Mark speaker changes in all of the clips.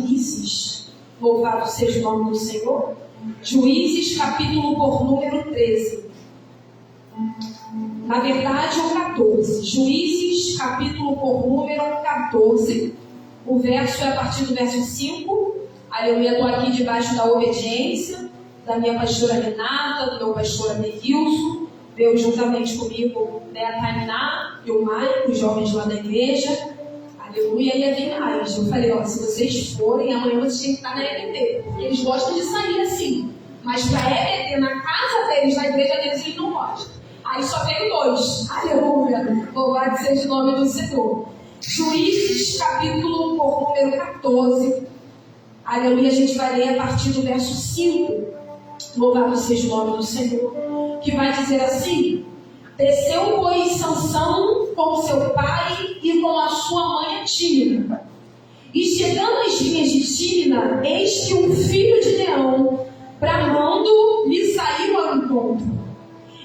Speaker 1: Juízes. Louvado seja o nome do Senhor. Juízes, capítulo por número 13. Na verdade, o 14. Juízes, capítulo por número 14. O verso é a partir do verso 5. Aleluia, estou aqui debaixo da obediência da minha pastora Renata, do meu pastor Adelilson. Veio juntamente comigo, a Tainá e o Maicon, os jovens lá da igreja. Aleluia, e a Vinagem. Eu falei, se vocês forem, amanhã vocês têm que estar na EBT. Porque eles gostam de sair assim. Mas para EBT, na casa deles, na igreja deles, eles não gostam. Aí só veio 2. Aleluia. Louvado seja o nome do Senhor. Juízes, capítulo por número 14. Aleluia, a gente vai ler a partir do verso 5. Louvado seja o nome do Senhor. Que vai dizer assim: desceu, pois, Sansão com seu pai e com a sua mãe Tímina. E chegando às vinhas de Tímina, eis que um filho de leão, bramando, lhe saiu ao encontro.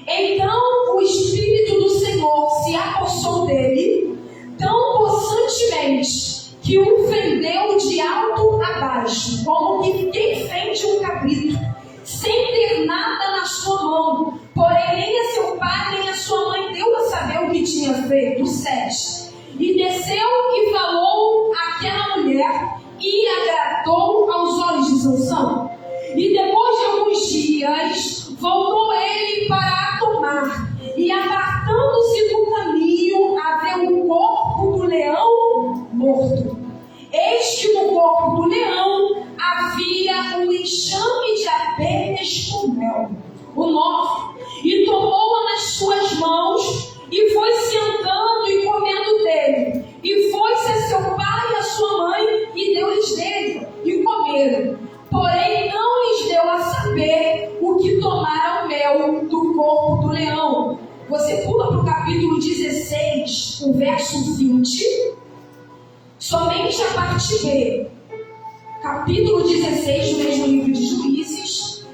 Speaker 1: Então o Espírito do Senhor se apossou dele, tão possantemente, que o fendeu de alto a baixo, como que quem fende um cabrito, sem ter nada na sua mão. Porém, nem a seu pai, nem a sua mãe deu a saber o que tinha feito. 7. E desceu e falou àquela mulher, e agradou aos olhos de Sansão. E depois de alguns dias, voltou ele para a tomar, e apartando-se do caminho, havia o corpo do leão morto. Eis que no corpo do leão havia um enxame de abelhas com mel. O 9. E tomou-a nas suas mãos, e foi sentando e comendo dele. E foi-se a seu pai e a sua mãe, e deu-lhes dele, e comeram. Porém, não lhes deu a saber o que tomara o mel do corpo do leão. Você pula para o capítulo 16, o verso 20. Somente a parte B. Capítulo 16 do mesmo livro de Juízes,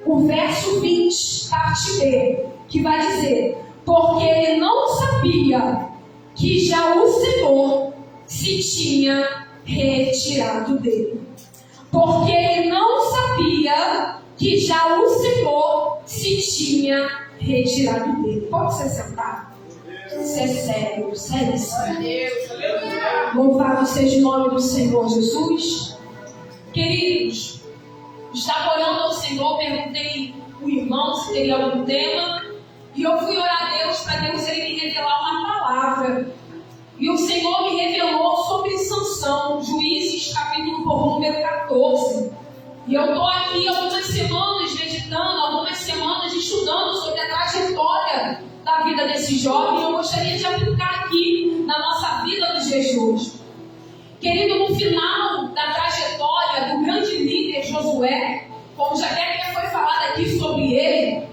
Speaker 1: o verso 20, parte B, que vai dizer: porque ele não sabia que já o Senhor se tinha retirado dele. Porque ele não sabia que já o Senhor se tinha retirado dele. Pode se sentar? Isso é sério, sério. Louvado seja o nome do Senhor Jesus. Queridos, estava orando ao Senhor, perguntei ao irmão se teria algum tema, e eu fui orar a Deus para Deus ele me revelar uma palavra. E o Senhor me revelou sobre Sansão, Juízes, capítulo por número 14. E eu estou aqui algumas semanas meditando, algumas semanas estudando sobre a trajetória da vida desse jovem. Eu gostaria de aplicar aqui na nossa vida nos dias de hoje. Querido, no final da trajetória do grande líder Josué, como já até foi falado aqui sobre ele,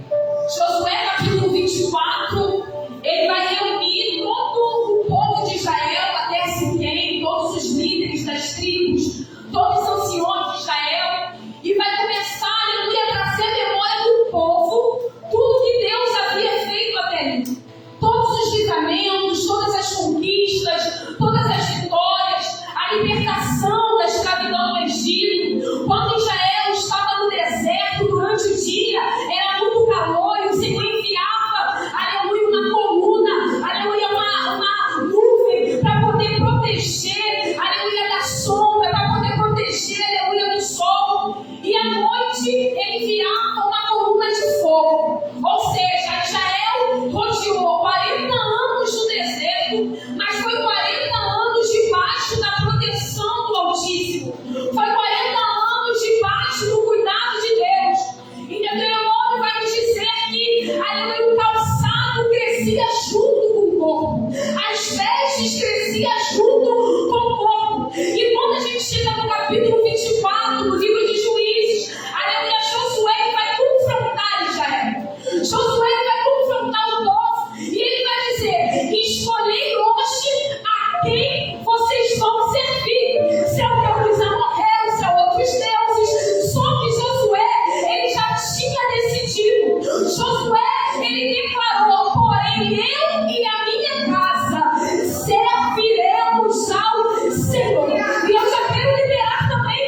Speaker 1: Josué capítulo 24, ele vai reunir todo o povo de Israel até Siquém, todos os líderes das tribos, todos os anciões de Israel, e vai começar a trazer a memória do povo, tudo que Deus havia feito até ali. Todos os livramentos, todas as conquistas, todas as vitórias, a libertação da escravidão do Egito. Quando Israel estava no deserto durante o dia, era muito calor, e o Senhor enviava, aleluia, uma coluna, aleluia, uma nuvem para poder proteger, aleluia, da sombra, para poder proteger, aleluia, do sol. E à noite ele enviava uma coluna de fogo. Ou seja, Israel rodeou 40 anos no deserto, mas foi 40 anos debaixo da proteção do Altíssimo. Foi 40 anos debaixo do cuidado de Deus. E Deuteronômio vai nos dizer que, aleluia, o calçado crescia junto com o corpo. As vestes cresciam junto com o corpo. E quando a gente chega no capítulo 24 do livro de Juízes, aleluia, Josué vai confrontar Israel. Josué vai confrontar o povo e ele vai dizer: escolhei hoje a quem vocês vão servir. Se é o Deus dos amorreus, se é outros deuses. Só que Josué, ele já tinha decidido. Josué, ele declarou: porém eu e a minha casa serviremos ao Senhor. E eu já quero liberar também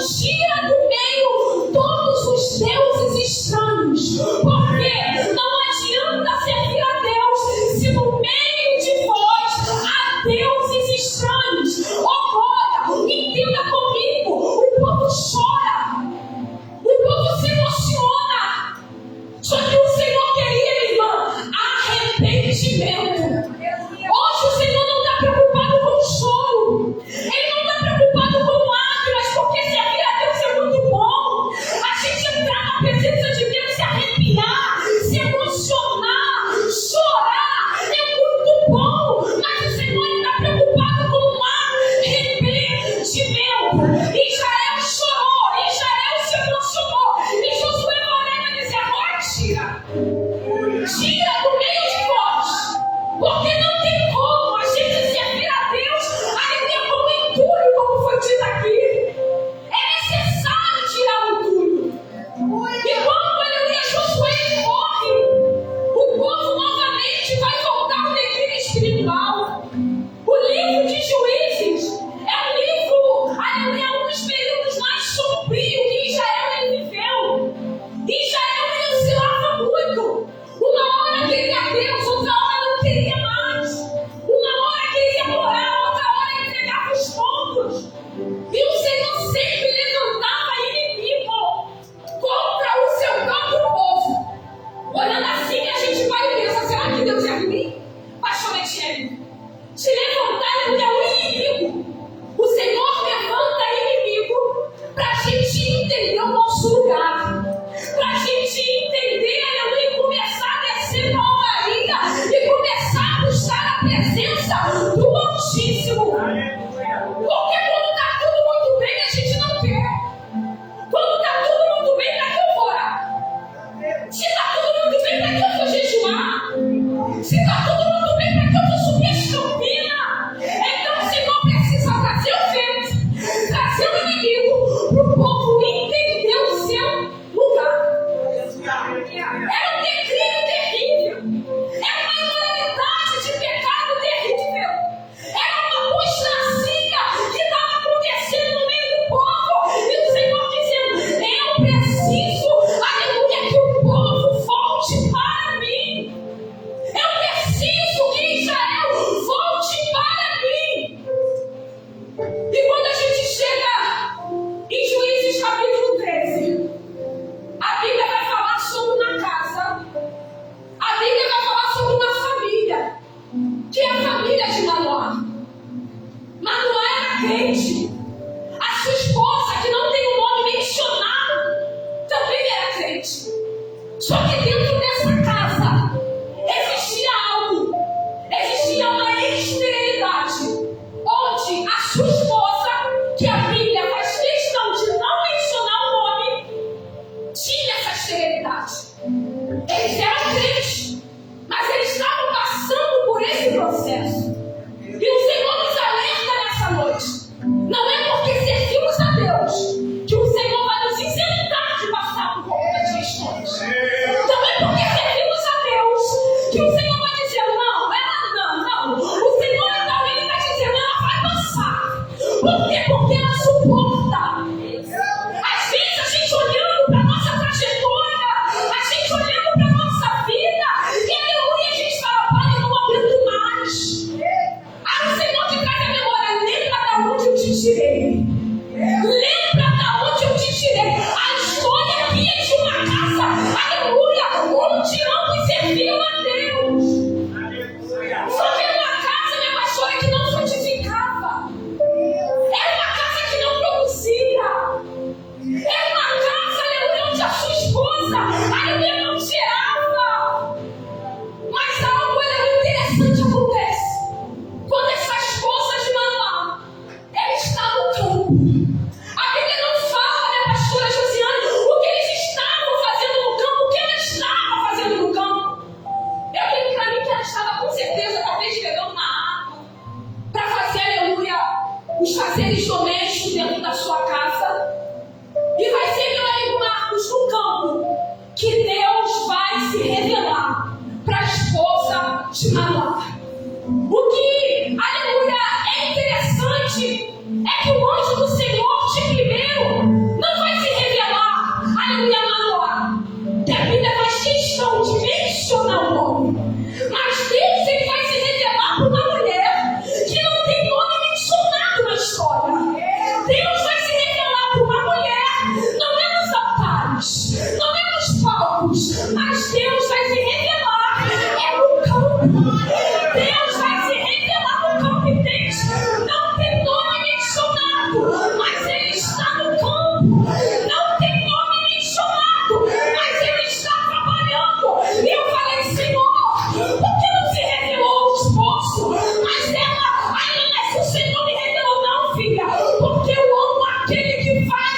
Speaker 1: tira do meio todos os deuses estranhos. Porque não adianta servir a Deus se no meio de vós há deuses estranhos. Olha, entenda comigo, o povo chora, o povo se emociona. Só que o Senhor queria, irmã, arrependimento. Hoje o Senhor não está preocupado com choro. Ele não está preocupado com lágrimas, porque servir a Deus é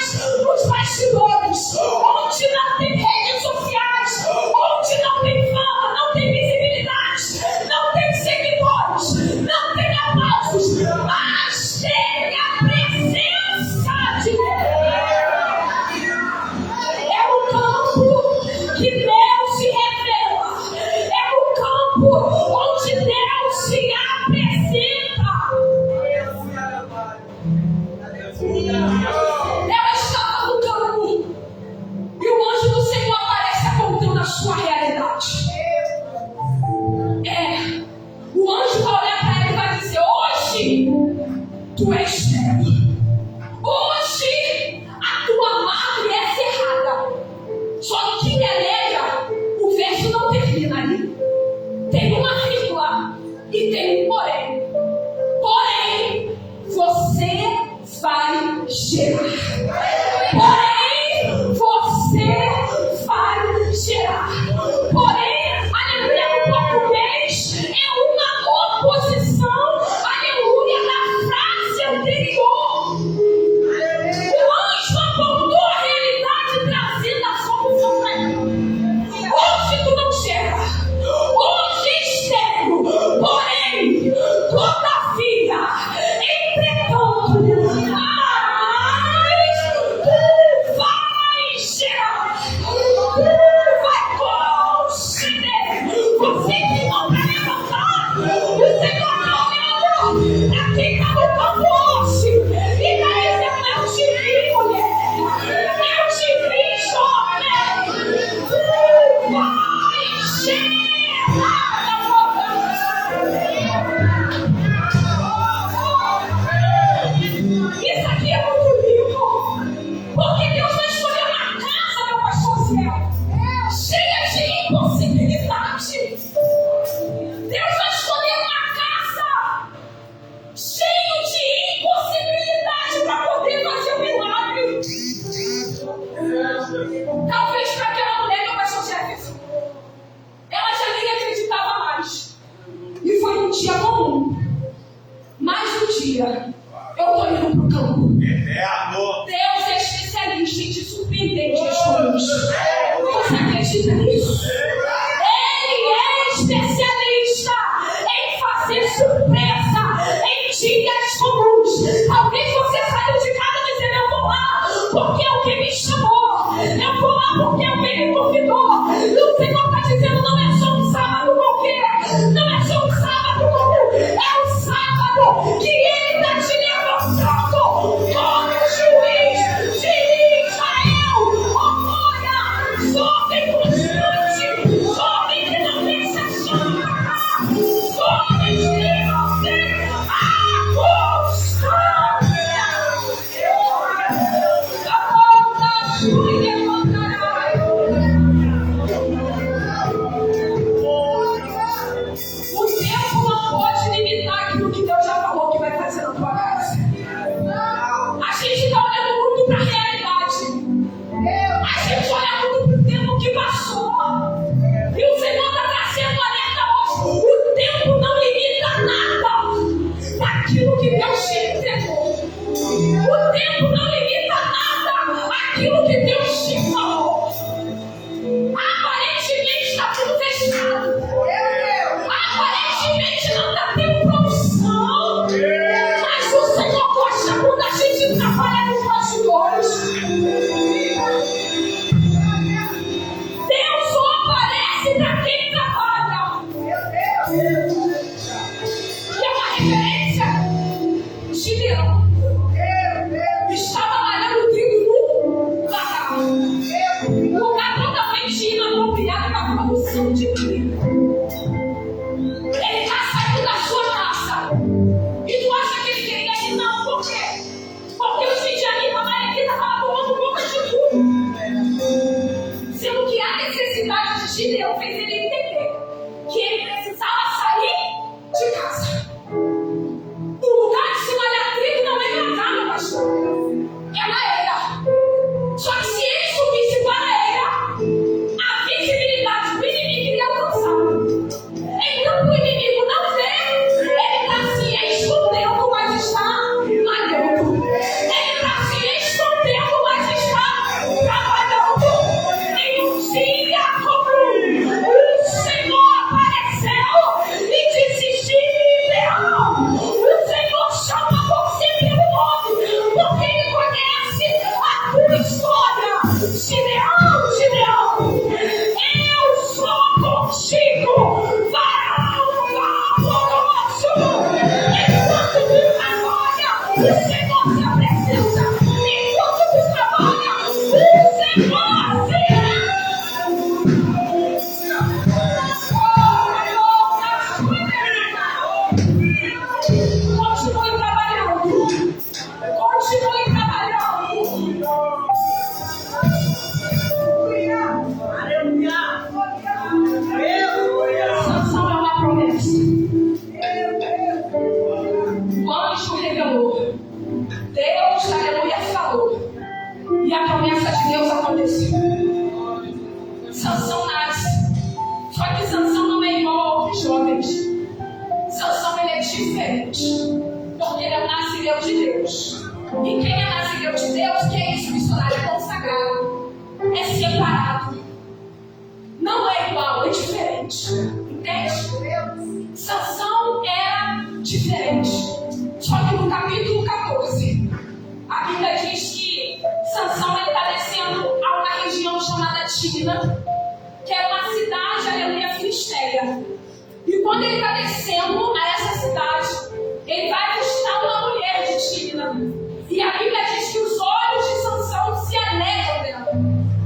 Speaker 1: mais nos bastidores, onde não tem redes sociais, onde não tem fama, não tem visibilidade, não tem seguidores, não tem aplausos, mas tem a presença de Deus. É o campo que Deus se revela, é o campo onde Deus se apresenta. Ela estava no campo e o anjo do Senhor aparece apontando a sua realidade. O anjo vai olhar para ela e vai dizer: hoje tu és estéril. Hoje a tua madre é cerrada. Só que me alegra, o verso não termina ali. Tem uma vírgula e tem um porém. Porém, você vai gerar. Porém, você vai gerar. Porém, aleluia, no português é uma oposição, aleluia, da frase anterior. O anjo apontou a realidade trazendo a solução para ela. Hoje tu não gera, hoje estéril, porém, todavia, entretanto, mas tu vai gerar, tu vai conceder. Você que não vai levantar, o Senhor está olhando para quem está no campo hoje e está dizendo: eu te vi, mulher, eu te vi, jovem, tu vai gerar. Isso aqui é muito lindo, porque Deus vai escolher uma casa, meu pastor Zé, cheia de impossibilidade. Deus vai escolher uma casa cheia de impossibilidade para poder fazer um milagre. Talvez para aquela mulher, meu pastor Jefferson, ela já nem acreditava mais. E foi um dia comum. Mais um dia, eu estou indo para o campo. Deus é especialista em te surpreender em dias comuns. Você acredita nisso? Ele é especialista em fazer surpresa em dias comuns. Talvez você saiu de casa dizendo: eu vou lá porque alguém me chamou, eu vou lá porque alguém me convidou. E o Senhor está dizendo: não é só um sábado qualquer, não é só um sábado comum, é um sábado que Ele está te levantando como juiz de Israel. Olha, jovem constante, jovem que não deixa chorar, jovem que não tem a constância. A volta te levantará. Gideão, eu sou contigo para o nosso. Enquanto tu trabalha, o Senhor se apresenta. Enquanto tu trabalha, o Senhor se Continue trabalhando. Continue trabalhando. Sansão é uma promessa. O anjo revelou. Deus, aleluia, falou. E a promessa de Deus aconteceu. Sansão nasce. Só que Sansão não é igual aos jovens. Sansão, ele é diferente. Porque ele é nasceu de Deus. E quem é nasceu de Deus, que é isso, missionário? É consagrado. É separado. Não é igual, é diferente. Entende? Sansão era diferente. Só que no capítulo 14, a Bíblia diz que Sansão está descendo a uma região chamada Timna, que é uma cidade, aleluia, filisteia. E quando ele está descendo a essa cidade, ele vai buscar uma mulher de Timna. E a Bíblia diz que os olhos de Sansão se alegram dela.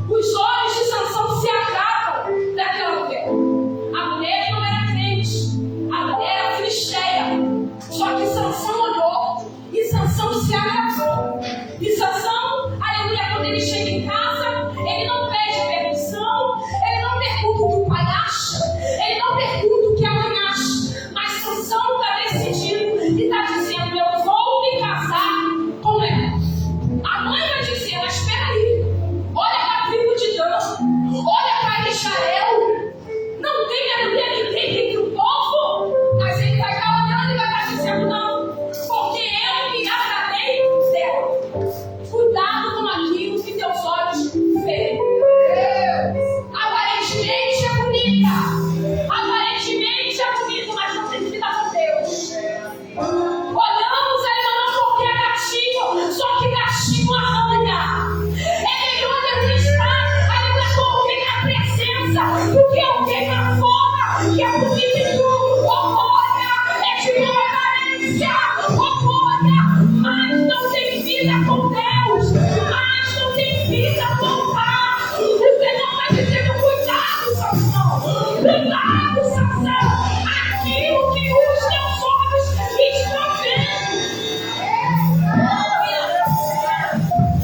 Speaker 1: Os olhos de Sansão se agradam daquela mulher. A mulher não era crente, a mulher era filisteia. Só que Sansão olhou e Sansão se agradou. E Sansão, aleluia, quando ele chega em casa, ele não pede permissão, ele não pergunta o que o pai acha, ele não pergunta o que a mãe acha. Mas Sansão está decidido e está dizendo: eu vou me casar com ela. A mãe vai dizer: mas espera aí, olha para a tribo de Dan, olha para Israel, não tem aleluia ninguém entre o povo. Mas ele vai estar olhando e vai estar dizendo: não, porque eu me agradei dela. Cuidado com aquilo que teus olhos veem. Aparentemente é bonita, aparentemente é bonito, mas não tem vida com Deus. Olhamos ela não porque é gatinho, só que gatinho arranha. É melhor eu estar ali na corrida presença do que alguém lá fora que é bonito. Olha, é de boa aparência. Olha, mas não tem vida com Deus, mas não tem vida com o Pai. O Senhor vai dizendo: cuidado, Sansão, cuidado, Sansão, aquilo que os teus olhos estão vendo.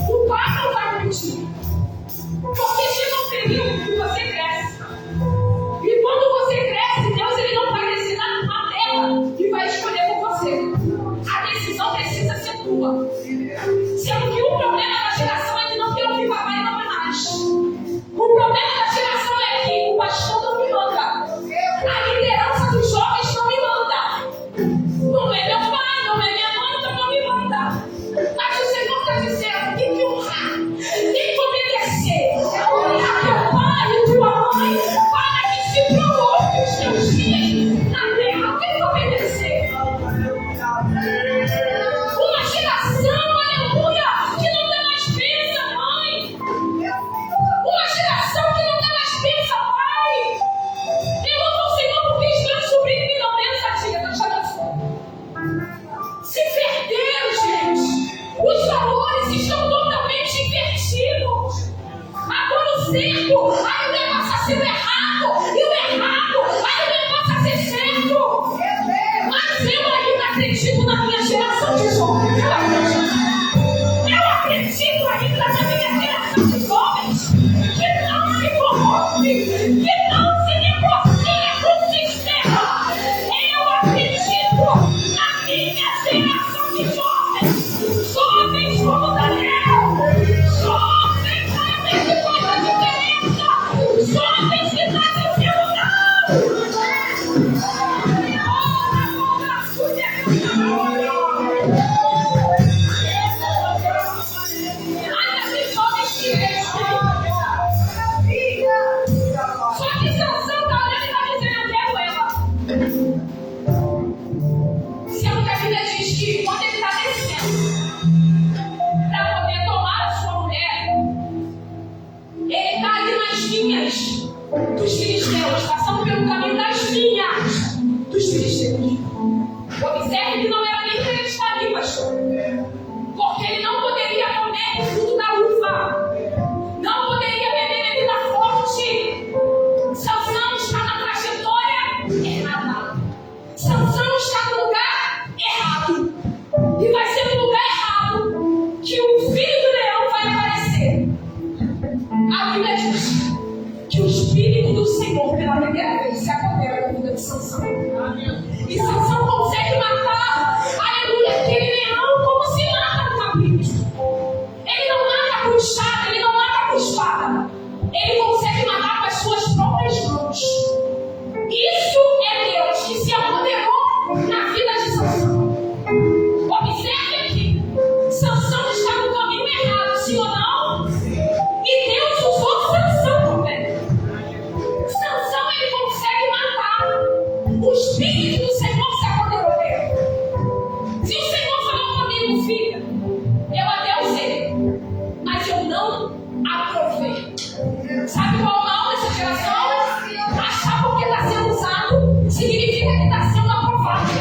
Speaker 1: O Pai não vai mentir, porque chega um período que você cresce. E quando você cresce, Deus ele não vai descer na terra e vai escolher por você. A decisão precisa ser tua. Sendo que o problema da geração é que não quer ouvir papai e mamãe mais. O problema da geração é que o pastor não me manda. A liderança dos jovens não me manda. Não é meu pai, não é minha mãe, então não me manda. Mas o Senhor está dizendo: tem que honrar, tem que obedecer. Honrar teu pai e tua mãe para que se prolongue os teus dias na terra. Tem que obedecer. Uma geração, aleluia, que não dá mais pensa, mãe. Uma geração que não dá mais pensa, pai. Eu louvo o Senhor porque os meus sobrinhos me dão pensa, tia. Não chama assim. Se perderam, gente. Os valores estão totalmente invertidos. Agora o certo, aí o negócio está sendo errado. E o errado, aí o negócio está sendo certo. Mas eu ainda acredito na minha geração de jovens. Eu acredito ainda na minha geração de jovens que não se corrompe, que não se negocia com o sistema. Eu acredito na minha geração de jovens. Jovens como Daniel. Jovens, aleluia, que faz a diferença. Jovens dos filisteus, passando pelo caminho das vinhas dos filisteus. Observe que não era nem para ele estar ali, pastor. Porque ele não poderia comer o fruto da uva. Não poderia beber bebida forte. Sansão está na trajetória errada. Sansão está no lugar errado. E vai ser no lugar errado que o filho do leão vai aparecer. A Bíblia diz que o Espírito do Senhor, pela primeira vez, se apodera da vida de Sansão. E Sansão consegue matar, aleluia, aquele leão como se mata no cabrito. Ele não mata com enxada, ele não mata com espada. Ele consegue matar com as suas próprias mãos. Isso é Deus que se apoderou na vida de Sansão. Observe aqui, Sansão está no caminho errado, sim ou não? E Deus usou Sansão também. Sansão, ele consegue matar. O Espírito do Senhor se apoderou dele. Se o Senhor falou comigo, filha, eu até usei, mas eu não aprovei. Sabe qual é o mal dessa geração? Achar porque está sendo usado significa que está sendo aprovado.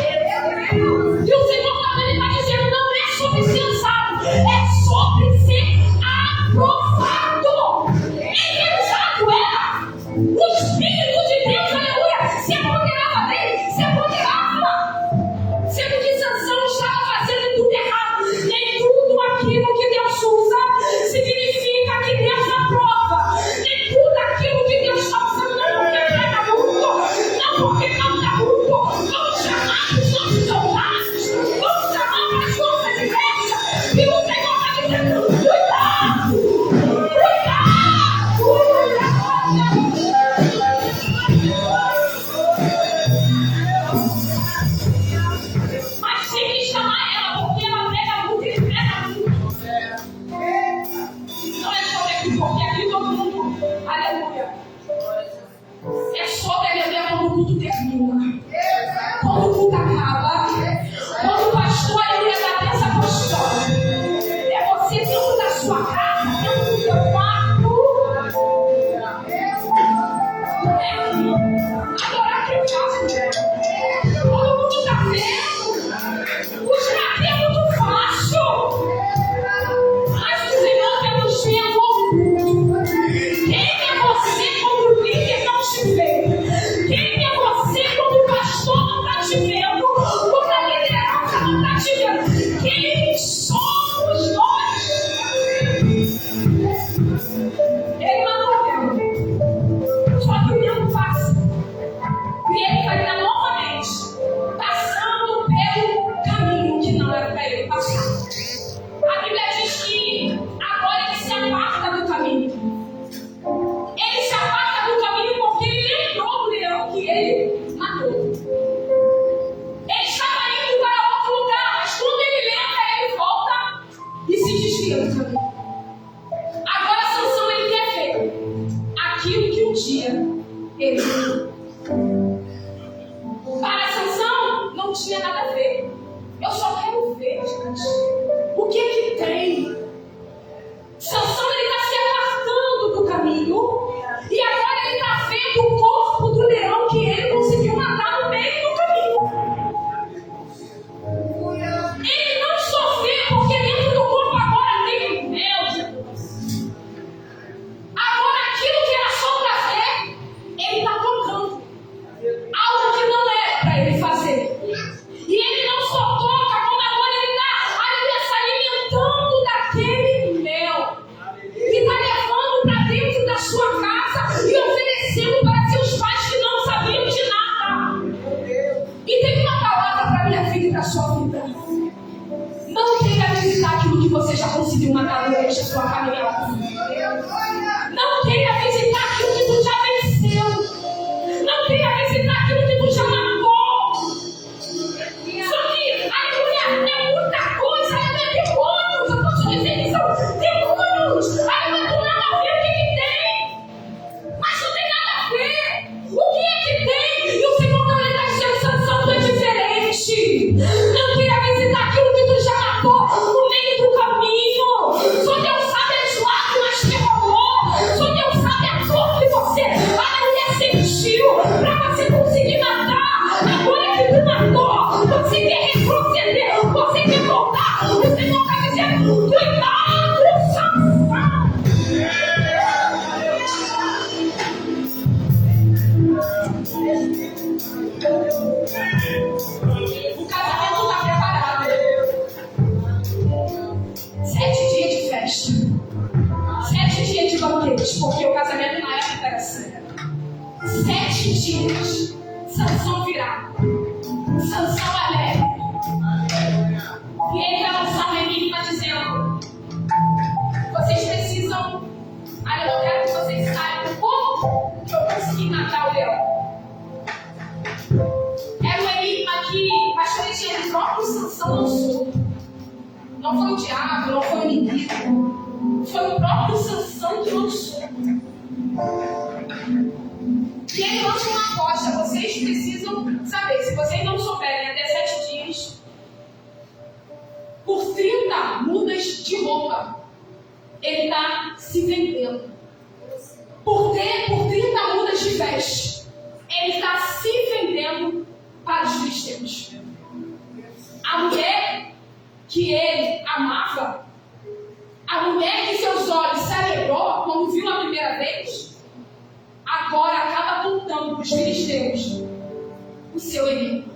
Speaker 1: E o Senhor também está dizendo, não é sobre ser usado, é sobre ser aprovado. Ele é usado, era. O Espírito de Deus, aleluia, se apoderava dele, se apoderava. Sendo que Sansão estava fazendo tudo errado. Nem tudo aquilo que Deus usa significa que Deus aprova. Nem tudo aquilo que Deus está usando não porque prega muito, não porque canta muito. Vamos chamar os nossos soldados, vamos chamar para as nossas igrejas. E o Senhor está dizendo, cuidado, cuidado, cuidado. Mas tem que chamar ela, porque ela prega muito, ele prega muito. Não é sobre aqui, porque aqui todo mundo, aleluia, é sobre a minha quando o culto termina. Quando o culto acaba, quando o pastor, aleluia, dá bênção apostólica, é você dentro da sua casa, dentro do seu quarto, adorar que faço. Quando o culto está vendo, o escraver é muito fácil. Mas o Senhor quer nos ver no culto. Quem é você quando o líder não te vê? Quem é você quando o pastor não está te vendo? Quando a liderança não está te vendo? Quem somos nós? Ele mandou mesmo. Só que o tempo passa. E ele vai estar novamente passando pelo caminho que não era para ele passar. A Bíblia diz que agora ele se aparta do caminho. Ele se aparta do caminho porque ele lembrou do leão que ele matou. Ele estava indo para outro lugar, mas quando ele lembra, ele volta e se desvia do caminho. Agora Sansão, ele quer ver aquilo que um dia ele viu. Para Sansão, não tinha nada a ver. Eu só quero ver, gente. O que é que tem? Sansão, ele está se apartando do caminho. E agora ele está vendo o corpo do leão que ele conseguiu matar no meio do caminho. Ele não só vê porque dentro do corpo agora tem mel. Agora aquilo que era só para ver, ele está tocando. Algo que não era para ele fazer. E ele não só toca, como agora ele está se alimentando daquele mel. Que está levando para dentro da sua casa e oferecendo para seus pais que não sabiam de nada. E tem uma palavra para minha filha e para a sua vida. Não queira visitar aquilo que você já conseguiu matar durante a sua caminhada. Não queira visitar aquilo que tu já venceu. Não queira visitar aquilo que tu já matou. Só que, aleluia, é muita coisa, é demônios. Eu posso dizer que são demônios. Aleluia, não nada a ver o que tem. Mas não tem nada a ver. O que é que tem? E o Senhor também está dizendo, Sansão, tu é diferente. Não queira visitar aquilo que tu já matou no meio do caminho. Só Deus sabe as lágrimas que rolou. dias, porque o casamento na época era assim. 7 dias, Sansão virá. Sansão alegre. E ele vai lançar um enigma dizendo: vocês precisam, eu quero que vocês saibam como que eu consegui matar o leão. Era um enigma que o pastor Etienne, o próprio Sansão lançou. Não foi o diabo, não foi o inimigo. Foi o próprio Sansão que lançou. E ele lança uma aposta. Vocês precisam saber, se vocês não souberem até 7 dias, por 30 mudas de roupa, ele está se vendendo. Por 30 mudas de veste, ele está se vendendo para os filisteus. A mulher que ele amava, a mulher que seus olhos se alegrou quando viu a primeira vez, agora acaba contando para os filisteus o seu enigma.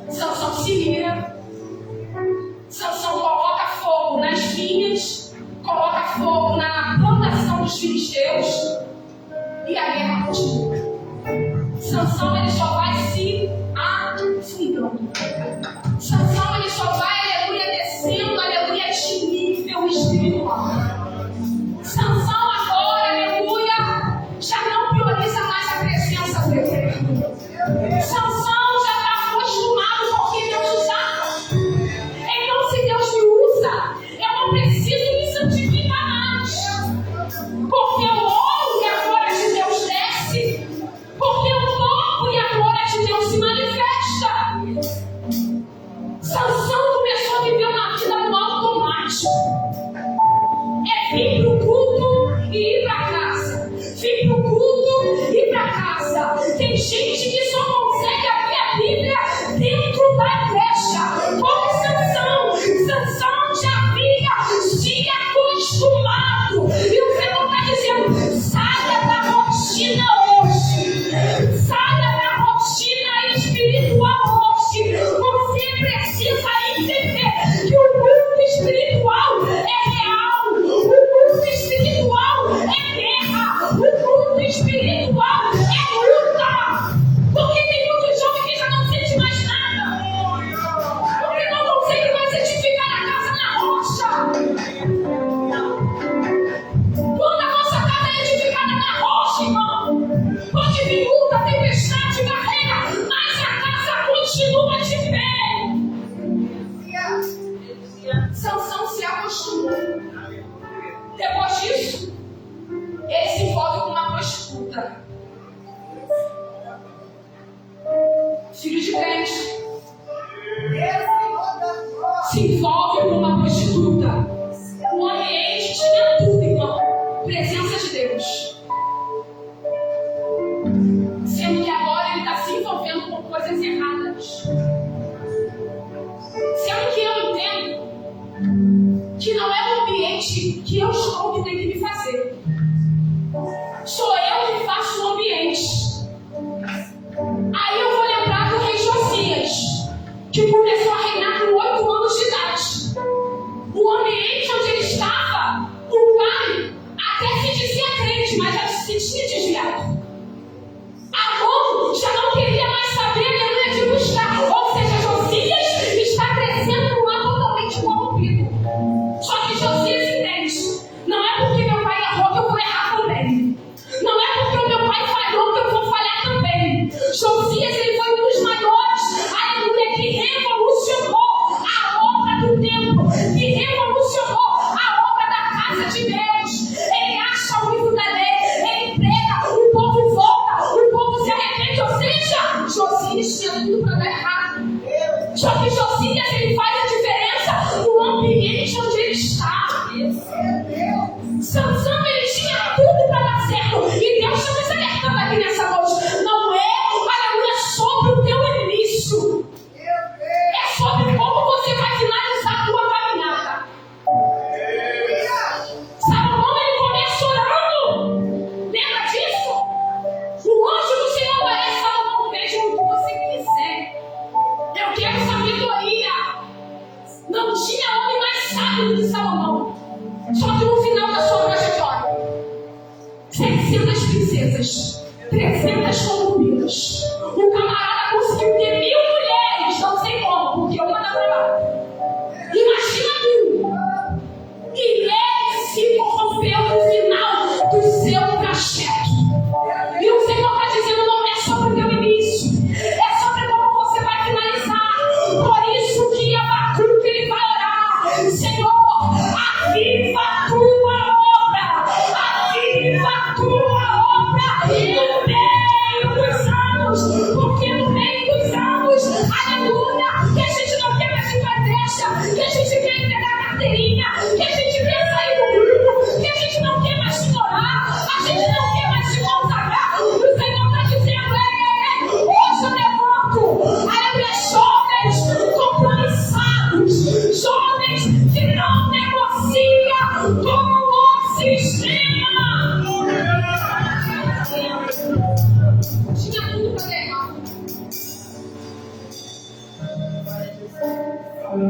Speaker 1: Sansão se ira. Sansão coloca fogo nas vinhas, coloca fogo na plantação dos filisteus e a guerra continua. Sansão ele só vai se afundando. Sansão ele só vai, aleluia, descendo, aleluia, de nível espiritual. Sansão agora, aleluia, já não prioriza mais a presença dele. Sansão já está acostumado com o que Deus usava. Então, se Deus me usa, eu não preciso me santificar mais. Porque o ouro e a glória de Deus desce. Porque o fogo e a glória de Deus se manifesta. Sansão começou a viver uma vida no automático. É vir para o culto e ir para casa. Vir para o culto e ir para casa. Tem gente que só consegue abrir a Bíblia dentro da igreja. Como Sansão. Sansão já havia se acostumado. E o Senhor está dizendo: saia da rotina hoje. Saia da rotina espiritual hoje. Você precisa entender que o mundo espiritual é real. O mundo espiritual é guerra. O mundo espiritual é luta. Porque tem muitos jovens que já não sentem mais nada. Porque não conseguem mais edificar a casa na rocha. Quando a nossa casa é edificada na rocha, irmão, pode vir luta, tempestade, barreira, mas a casa continua de pé. Sansão se acostumou. Depois disso, ele se envolve com uma prostituta. Filho de crente. Se envolve com uma prostituta. O ambiente tinha tudo, irmão. Presença de Deus. Sendo que agora ele está se envolvendo com coisas erradas. Sendo que eu entendo que não é o ambiente que eu estou que tem que me fazer. Sou eu que faço o ambiente. Aí eu vou lembrar do rei Josias, que começou a reinar com 8 anos de idade. O ambiente onde ele estava, o pai até se dizia crente, mas já se tinha desviado. Amon já não queria mais saber, aleluia, de buscar. Ou seja, Josias está crescendo num lado totalmente corrompido. Só que Josias entende. Não é porque meu pai errou que eu vou errar também. Não é porque o meu pai falhou que eu vou falhar também. Josias, ele foi um dos maiores, aleluia, que revolucionou a obra do templo, que revolucionou a obra da casa de Deus. Ele acha o livro da lei, ele prega, o povo volta, o povo se arrepende. Ou seja, Josias tinha tudo para dar errado. Só que Josias, ele faz a diferença no ambiente onde ele está. Sansão, ele tinha tudo para dar certo. E Deus está nos alertando aqui nessa noite. Não é, aleluia, sobre o teu início. É sobre como você vai finalizar a tua caminhada. Salomão, ele começa orando. Lembra disso? O anjo do Senhor aparece, Salomão, veja o que você quiser. Eu quero sabedoria. Não tinha homem mais sábio do que Salomão. Só que no final da sua trajetória, princesas, 300 concubinas. O camarada conseguiu ter 1000 mulheres, não sei como, porque uma dá trabalho. Imagina 1000. E ele se corrompeu no final do seu trajeto. E o Senhor está dizendo, não é sobre o teu início, é sobre como você vai finalizar. Por isso que Abacuque ele vai orar: Senhor, aviva a tua obra, aviva a tua obra no meio dos anos, porque no meio dos anos, aleluia, que a gente não quer mais ir para brecha, que a gente quer entregar a carteirinha, que a gente quer sair do grupo, que a gente não quer mais te orar, a gente não quer mais te consagrar. O Senhor está dizendo: hoje eu levanto, aleluia, jovens compromissados, jovens que não negociam com o sistema. Tinha tudo para ganhar.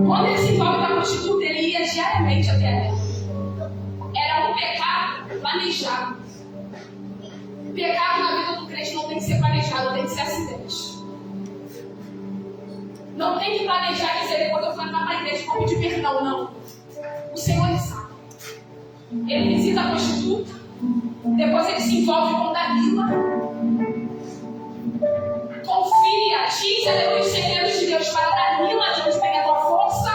Speaker 1: Quando ele se envolve com a prostituta, ele ia diariamente até ela. Era um pecado planejado. Pecado na vida do crente não tem que ser planejado, tem que ser acidente. Não tem que planejar e dizer depois eu vou entrar para a igreja e vou pedir perdão, não. O Senhor ele sabe. Ele visita a prostituta, depois ele se envolve com Dalila, confia, diz aleluia os segredos de Deus para Dalila, de onde vem a tua força.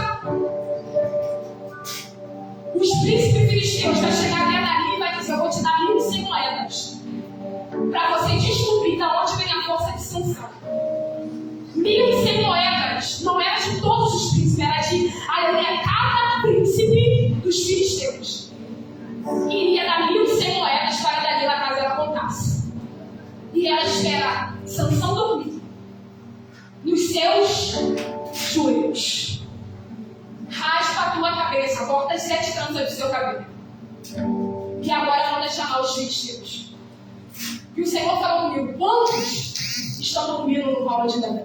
Speaker 1: Os príncipes filisteus vão chegar até a Dalila e vai dizer: eu vou te dar 1.100 moedas para você descobrir de onde vem a força de Sansão. 1.100 moedas não era de todos os príncipes, era de aleluia, cada príncipe dos filisteus. Iria dar 1.100 moedas para Dalila caso ela contasse. E ela espera Sansão dormir nos seus joelhos. Raspa a tua cabeça, corta as 7 tranças do seu cabelo. E agora manda chamar os filisteus. E o Senhor falou comigo: quantos estão dormindo no colo de Davi?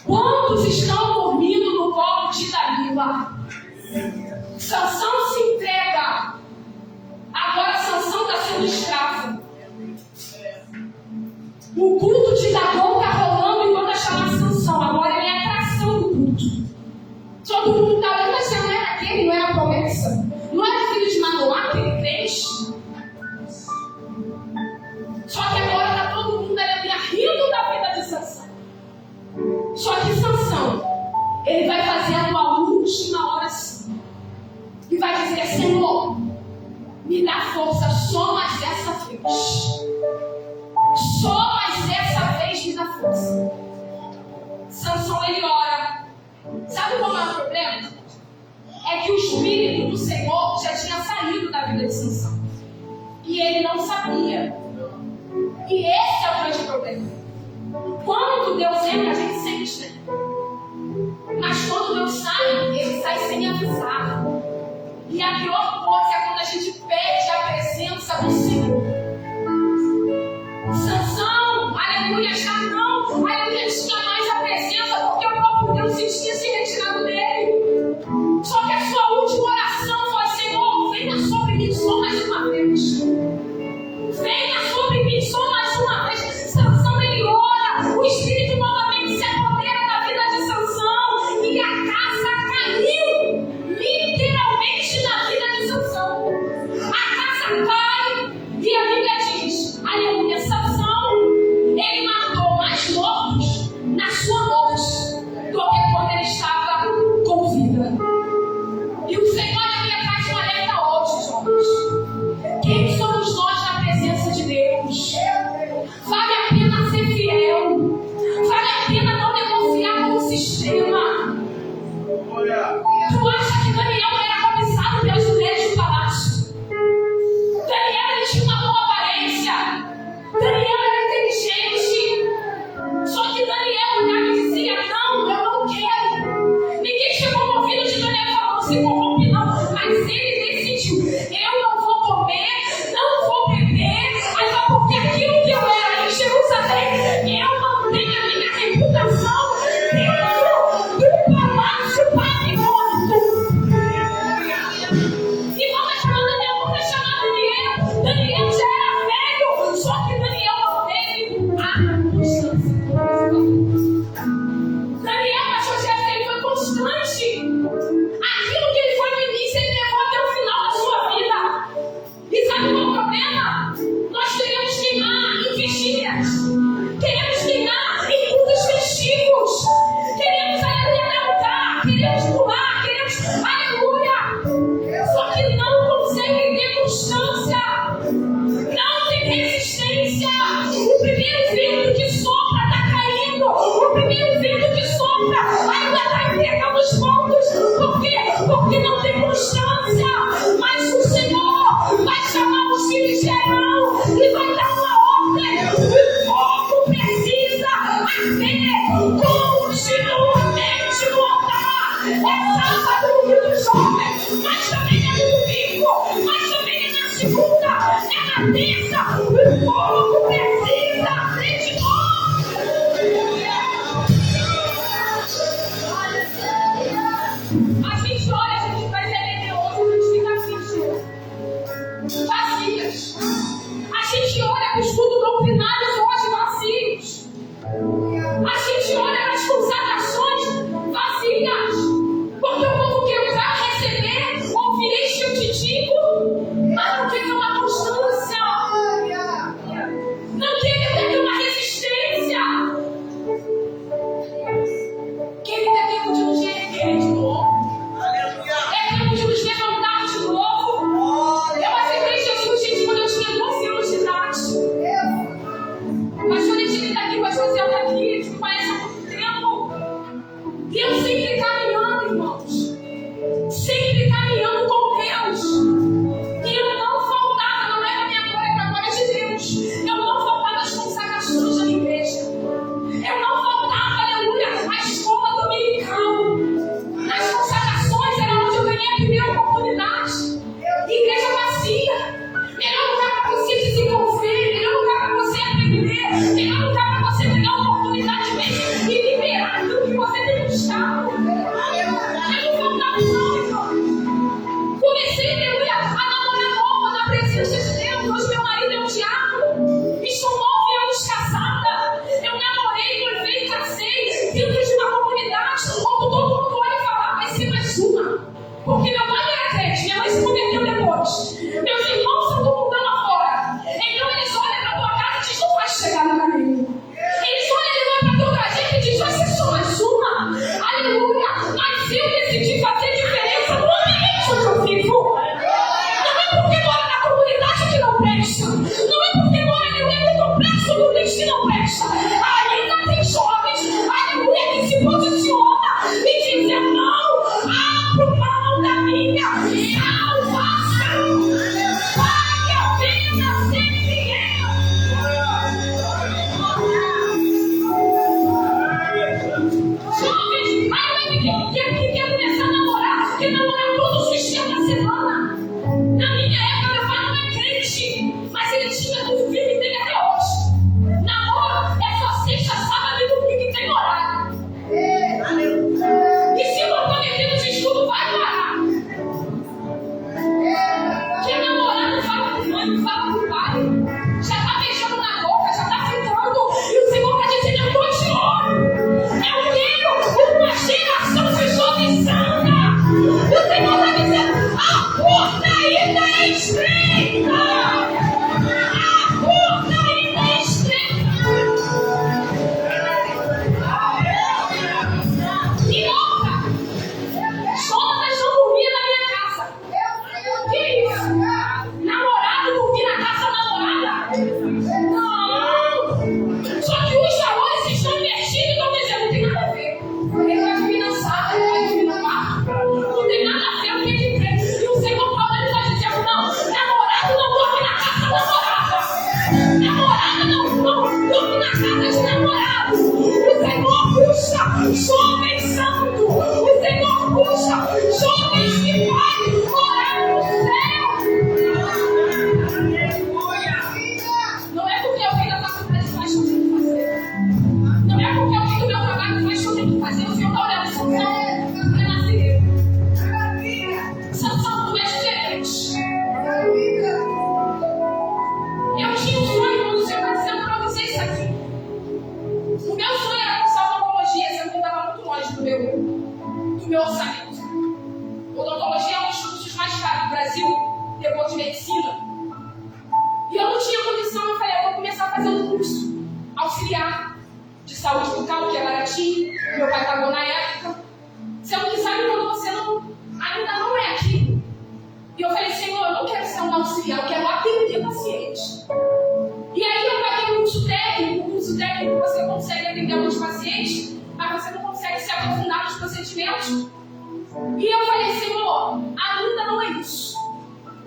Speaker 1: Quantos estão dormindo no colo de Dalila? Sansão se entrega. Agora Sansão está sendo escravo. O culto de Dagom está rolando enquanto a chamar Sansão. Agora ele é a atração do culto. Todo mundo está olhando, mas não era aquele, não era a promessa. Não era filho de Manoá, aquele crente. Só que agora está todo mundo rindo da vida de Sansão. Só que Sansão, ele vai fazer a tua última oração. E vai dizer: Senhor, me dá força só mais dessa vez. Só mais dessa vez me dá força. Sansão, ele ora. Sabe qual é o problema? É que o Espírito do Senhor já tinha saído da vida de Sansão. E ele não sabia. E esse é o grande problema. Quando Deus entra, a gente sente, né? Mas quando Deus sai, ele sai sem avisar. E a pior coisa é quando a gente perde a presença do Senhor. Sansão, aleluia, já não, aleluia, tinha mais a presença, porque o próprio Deus se tinha se retirado dele. Só que a sua última oração foi: Senhor, venha sobre mim só mais uma vez. Venha sobre mim só mais uma vez. Sansão, ele ora, o Espírito novamente se apodera da vida de Sansão e a casa caiu literalmente na vida de Sansão. A casa cai e a Bíblia diz, aleluia, Sansão, ele matou mais mortos na sua morte do que quando ele estava com vida. E o Senhor, aleluia, traz um alerta hoje, jovens. Quem somos nós na presença de Deus? Vale a pena ser fiel. Vale a pena não negociar com o sistema. Tu acha que Daniel era cobiçado pelos mulheres do palácio? Daniel, ele tinha uma boa aparência. Daniel era inteligente. Só que Daniel olhava e dizia: não, eu não quero. Ninguém chegou no ouvido de Daniel e falou: não se corrompe não. Mas ele decidiu: eu não vou comer, não vou beber, mas é porque aquilo que eu era em Jerusalém, eu mantenho a minha reputação dentro do palácio babilônico. E vamos chamar Daniel, vamos chamar Daniel. aberta. O povo precisa de nós. A gente olha, a gente vai ser hoje, a gente fica assim, vazias. A gente olha para os cultos doutrinários hoje vazios. A gente olha para as consagrações vazias. Porque o povo quer usar, receber, ouvir este eu te digo, mas não quer ter uma constância. Não quer ter uma resistência. Querido, é tempo de nos erguer de novo. É tempo de nos levantar de novo. Eu aceitei Jesus, gente, quando eu tinha 12 anos de idade. Pastor Edilho está aqui, pastor Zé está aqui, eles me conhecem há muito tempo. Deus sempre caminhando, irmãos. Sempre caminhando com Deus. E eu não faltava, não era minha glória, para a glória de Deus. Eu não faltava as consagrações da minha igreja. Eu não faltava, aleluia, a escola dominical. Nas consagrações era onde eu ganhei a primeira oportunidade. Igreja vazia. Melhor lugar para você desenvolver, melhor lugar para você aprender, melhor lugar para você pegar a oportunidade mesmo e liberar aquilo que você tem buscado. Eu não faltava não, irmão. Comecei, aleluia, a namorar nova na presença de Deus. Hoje meu marido é um diácono. Estou 9 anos casada. Eu namorei, noivei, casei dentro de uma comunidade onde todo mundo olha e fala, vai ser mais uma. Porque meu pai era crente, minha mãe se converteu depois. Meus irmãos são do mundão lá fora. Então eles olham para a tua casa e dizem, não vai chegar no caminho. Eles olham para a tua trajetória e dizem, vai ser só mais uma. Aleluia. Mas eu decidi fazer diferença no ambiente onde eu vivo. Não é porque mora na comunidade que não presta. Não é porque mora no complexo do Cristo que não presta. Ainda tem jovens, aleluia, que se posiciona e dizem, não, abro mão da minha salvação. Vale a pena ser fiel. Jovens, que quer começar a namorar, quer namorar todos os dias da semana. Na minha época, meu pai não é crente, mas ele tinha um filho e tem até hoje. Namoro é só sexta, sábado e domingo que tem horário. E se não for metido de estudo, vai parar. Quer namorar, não fala com mãe, não fala com pai. Já está beijando na boca, já está ficando. E o Senhor está dizendo, eu estou de olho. Eu quero uma geração de jovens santa. O Senhor está dizendo, a porta ainda é estreita. A porta ainda é estreita. E outra, Jonas não dormia na minha casa. Que isso? Namorado dormir na casa da namorada? Não! Só que os valores estão invertidos e estão dizendo, não tem nada a ver. Ele vai dormir na sala, ele vai dormir no quarto. Não tem nada a ver, eu tenho que ver. E o Senhor Paulo está dizendo, não, namorado não dorme na casa da namorada. Namorada não dorme na casa de namorado. O Senhor puxa jovens santos. O Senhor puxa jovens que vai orar no céu. Não é porque alguém da faculdade faz o que eu tenho que fazer. Não é porque alguém do meu trabalho faz o que eu tenho que fazer. O Senhor está olhando só para nascer. Sansão, tu és diferente. Eu tinha um sonho quando o Senhor está dizendo para você isso aqui. O meu sonho era cursar odontologia, sendo que eu estava muito longe do meu orçamento. Odontologia é um dos cursos mais caros do Brasil, depois de medicina. E eu não tinha condição, eu falei, eu vou começar a fazer um curso auxiliar de saúde bucal, que é baratinho, meu pai pagou na época. Sendo que sabe quando você ainda não é aquilo. E eu falei, Senhor, eu não quero ser um auxiliar, eu quero atender paciente. E aí eu paguei um curso técnico. O curso técnico você consegue atender alguns pacientes, mas você não consegue se aprofundar nos procedimentos. E eu falei, Senhor, ainda não é isso.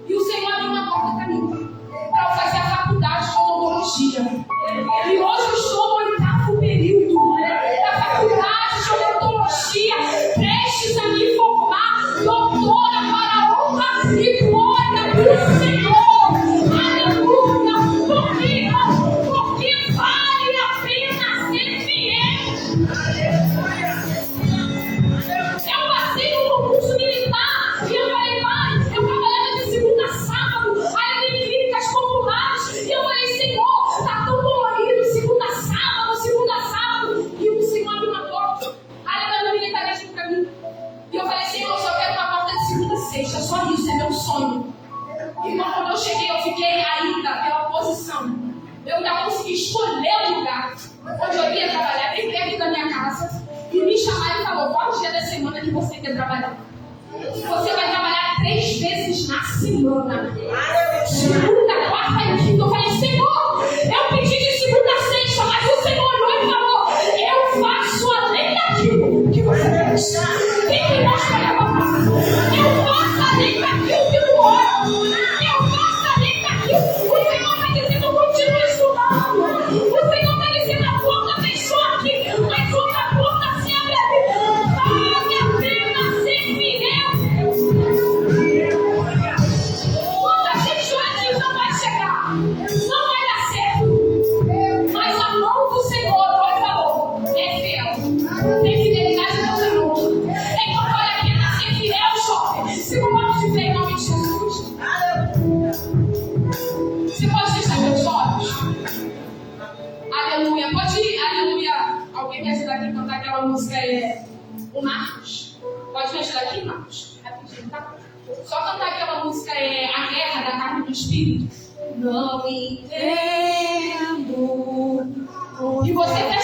Speaker 1: E o Senhor abriu uma porta para mim, para eu fazer a faculdade de odontologia. E hoje eu estou no 8º período da faculdade de odontologia, prestes a me formar doutora para a honra e glória do Senhor. Aleluia! Irmão, quando eu cheguei, eu fiquei ainda pela posição. Eu ainda consegui escolher o lugar onde eu ia trabalhar, bem perto da minha casa, e me chamaram e falou: qual dia da semana que você quer trabalhar? Você vai trabalhar 3 vezes na semana. Segunda, quarta e quinta. Eu falei: Senhor, eu pedi de segunda a sexta, mas o Senhor olhou e falou: eu faço além daquilo que você quer deixar. Quem que nós vai levar? Eu faço além daquilo que tu ora. Eu faço além daquilo. O Senhor está dizendo: continue estudando. O Senhor está dizendo: a porta fechou aqui, mas outra porta se abre ali. Vale a pena ser fiel. Quando a gente antes não vai chegar, não vai dar certo. Mas a mão do Senhor, olha, falou, é fiel. Tem fidelidade no Senhor. Então vale a pena ser fiel, jovem. Se não pode te ver em nome de Jesus. Você pode fechar meus olhos? Aleluia. Pode ir, aleluia. Alguém me ajudar aqui a cantar aquela música? O Marcos. Pode me ajudar aqui, Marcos? Rapidinho, tá? Só cantar aquela música, A Guerra da Carne e do Espírito. Não entendo. E você